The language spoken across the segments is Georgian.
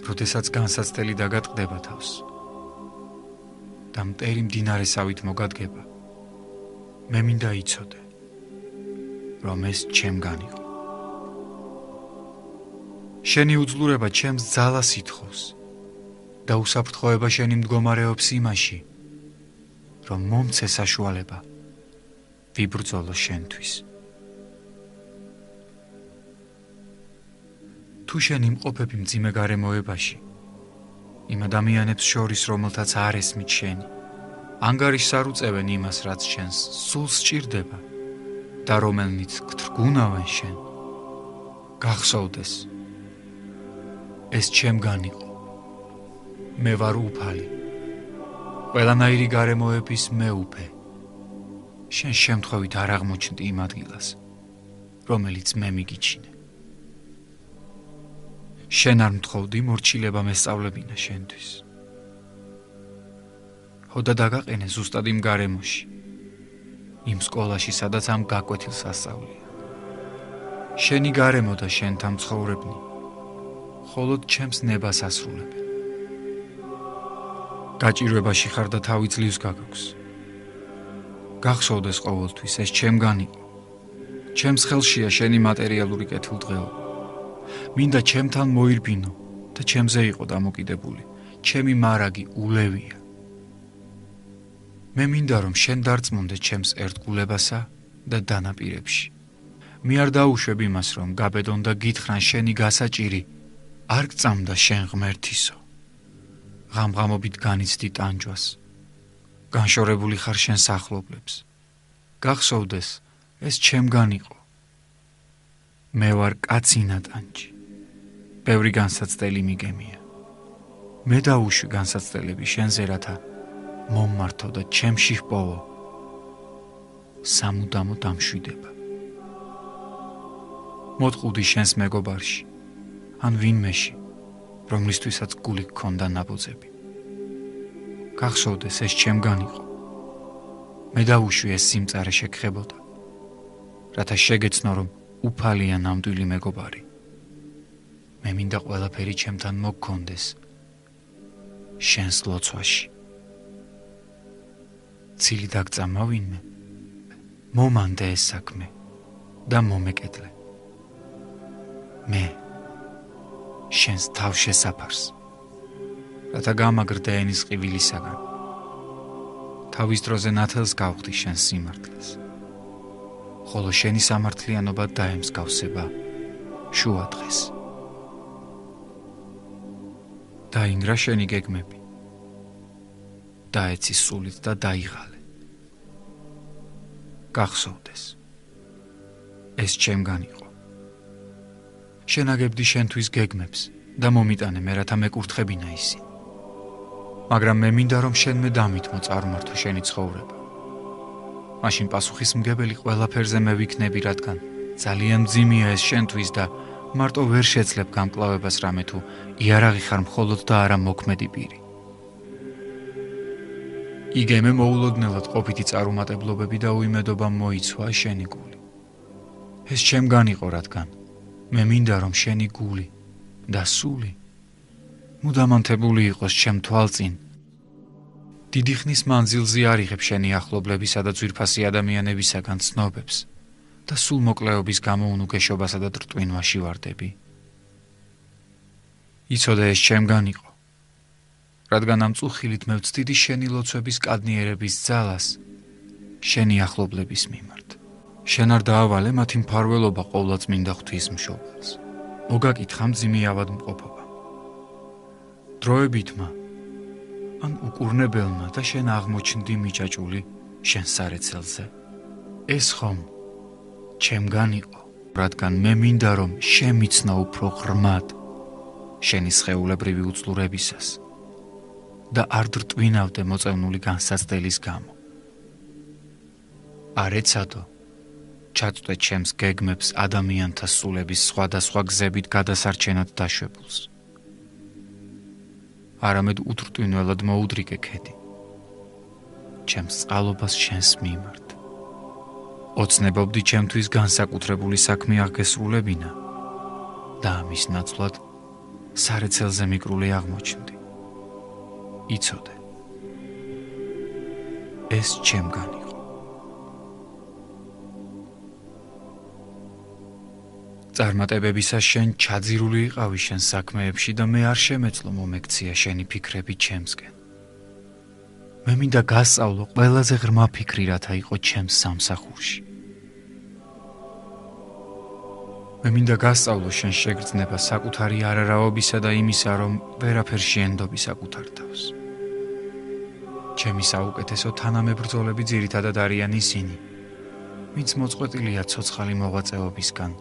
როდესაც განსაცდელი დაგატყდება თავს და მტერი მდინარესავით მოგადგება, მე მინდა იცოდე, რომ ეს ჩემგან იყო. შენი უძლურება ჩემს ძალას ითხოვს და უსაფრთხოება შენი მდგომარეობს იმაში, რომ მომცე საშუალება ვიბრძოლო შენთვის. თუ შენ იმყოფები მძიმე გარემოებაში, იმ ადამიანებს შორის, რომელთაც არ ესმით შენი, ანგარიშს არ უწევენ იმას, რაც შენს სულს სჭირდება და რომელნიც გთრგუნავენ შენ, გახსოვდეს, ეს ჩემგან იყო. მე ვარ უფალი, ყველანაირი გარემოების მეუფე. შენ შემთხვევით არ აღმოჩნდი იმ ადგილას, რომელიც მე მიგიჩინე. შენ არ მთხოვდი მორჩილება მესწავლებინა შენთვის. ხოდა დაგაყენე ზუსტად იმ გარემოში, იმ სკოლაში, სადაც ამ გაკვეთილს ასწავლია. შენი გარემო და შენთან მცხოვრებნი მხოლოდ ჩემს ნებას ასრულებენ. გაჭირვებაში ხარ და თავი ძლივს გაგაქვს. გახსოვდეს ყოველთვის, ეს ჩემგან იყო. ჩემს ხელშია შენი მატერიალური კეთილდღეობა. მინდა ჩემთან მოირბინო და ჩემზე იყო დამოკიდებული. ჩემი მარაგი ულევია. მე მინდა რომ შენ დარწმუნდე ჩემს ერთგულებასა და დანაპირებში. მე არ დაუშვებ იმას, რომ გაბედონ და გითხრან შენი გასაჭირი არ გწამდა შენ ღმერთისო. ღამღამობით განიცდი ტანჯვას. განშორებული ხარ შენ სახლობლებს. გახსოვდეს, ეს ჩემგან იყო. მე ვარ კაცინა ტანჯი. ბევრი განსაცდელი მიგემია. მე დაუშვი განსაცდელები შენზე, რათა მომმართო და ჩემში ჰპოვო სამუდამო დამშვიდება. მოტყუდი შენს მეგობარში, ან ვინმეში, რომლისთვისაც გული გქონდა ნაბოძები. გახსოვდეს, ეს ჩემგან იყო. მე დაუშვი ეს სიმწარე შეგხებოდა, რათა შეგეცნო, რომ უფალია ნამდვილი მეგობარი. მე მინდა ყველაფერი ჩემთან მოგქონდეს შენს ლოცვაში. ცილი დაგწამა ვინმე, მომანდე ეს საქმე და მომეკეთლე. მე შენს თავშესაფარს, რათა გამაგრდე ენის ყივილისაგან. თავის დროზე ნათელს გავხდი შენს სიმართლეს, ხოლო შენი სამართლიანობა დაემსგავსება შუა დღეს. დაინგრა შენი გეგმები, დაეცი სულით და დაიღალე. გახსოვდეს, ეს ჩემგან იყო. შენაგებდი შენთვის გეგმებს და მომიტანე მე, რათა მეკურთხებინა ისინი. მაგრამ მე მინდა რომ შენმე დამითმო წარმართო შენი ცხოვრება. მაშინ პასუხისმგებელი ყველაფერზე მე ვიქნები, რადგან ძალიან მძიმეა ეს შენთვის და მარტო ვერ შეძლებ გამკლავებას რამე თუ იარაღი ხარ მხოლოდ და არა მოქმედი პირი. იგემე მოულოდნელად ყოფითი წარუმატებლობები და უიმედობა მოიცვა შენი გული. ეს ჩემგან იყო, რადგან მე მინდა რომ შენი გული და სული მუდამანთებული იყოს ჩემ თვალწინ. დიდი ხნის მანძილზე არ იღებ შენი ახლობლებისა და ძვირფასი ადამიანებისაგან ცნობებს და სულ მოკლეობის გამო უნუგეშობასა და ტრტვინვაში ვარდები. იცოდე, ეს ჩემგან იყო, რადგან ამ წუხილით მე ვცდიდი შენი ლოცვების კადნიერების ძალას შენი ახლობლების მიმართ. შენ არ დაავალე მათი მფარველობა ყოვლადწმინდა ღვთისმშობელს. მოგაკითხა მძიმე ავადმყოფობა. დროებითმა ან უკურნებელმა და შენ აღმოჩნდი მიჭაჭული შენ სარეცელზე. ეს ხომ ჩემგან იყო, რადგან მე მინდა რომ შემიცნო უფრო ღრმად შენი სხეულებრივი უძლურებისას და არ დრტვინავდე მოწევნული განსაცდელის გამო. არ ეცადო ჩაწვდე ჩემს გეგმებს ადამიანთა სულების სხვადასხვა გზებით გადასარჩენად დაშვებულს. არამედ უთრტვინველად მოუდრიგე ქედი ჩემს წყალობას შენს მიმართ. ოცნებობდი ჩემთვის განსაკუთრებული საქმე აღგესრულებინა და ამის ნაცვლად სარეცელზე მიკრული აღმოჩნდი. იცოდე. ეს ჩემგან იყო. წარმატებებისას შენ ჩაძირული იყავი შენ საქმეებში და მე არ შემეძლო მომექცია შენი ფიქრები ჩემსკენ. მე მინდა გასწავლო ყველაზე ღრმა ფიქრი, რათა იყო ჩემს სამსახურში. მე მინდა გასწავლო შენ შეგრძნება საკუთარი არარავობისა და იმისა, რომ ვერაფერ შეენდობი საკუთარ თავს. ჩემი საუკეთესო თანამებრძოლები ძირითადად არიან ისინი, ვინც მოწყვეტილია ცოცხალი მოღვაწეობისგან,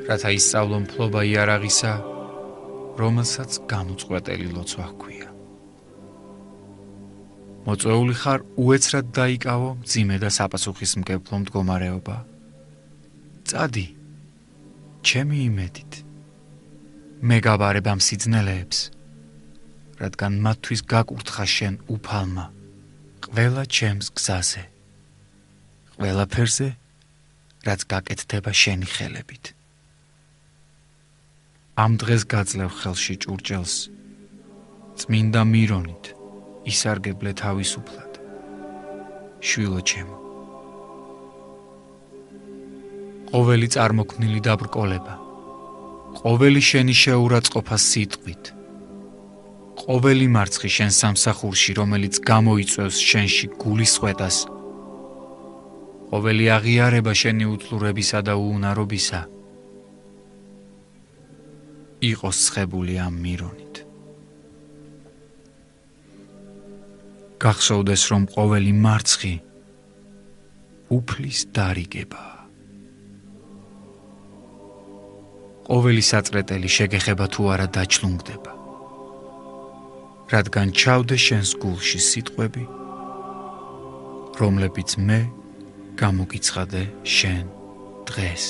რათა ისწავლო მფლობა იარაღისა, რომელსაც გამოწყვეტელი ლოცვა ჰქვია. მოწვეული ხარ უეცრად დაიკავო მძიმე და საპასუხისმგებლო მდგომარეობა. წადი, ჩემი იმედით, მე გავარებ ამ სიძნელეებს, რადგან მათთვის გაკურთხა შენ უფალმა ყველა ჩემს გზაზე, ყველაფერზე, რაც გაკეთდება შენი ხელებით. ამ დღეს გაძლევ ხელში ჭურჭელს, წმინდა მირონით ისარგებლე თავისუფლად, შვილო ჩემო. ყოველი წარმოქმნილი დაბრკოლება, ყოველი შენი შეურაცხყოფა სიტყვით, ყოველი მარცხი შენ სამსახურში, რომელიც გამოიწვევს შენში გულისხმეტას, ყოველი აღიარება შენი უთლურებისა და უუნარობისა, იყოს ცხებული ამ მირონით. გახსოვდეს, რომ ყოველი მარცხი უფლის დარიგებაა. ყოველი საწრეტელი შეგეხება თუ არა დაჩლუნგდება, რადგან ჩავდე შენს გულში სიტყვები, რომლებიც მე გამოგიცხადე შენ დღეს.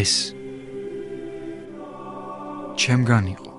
ეს ჩემგან იყო.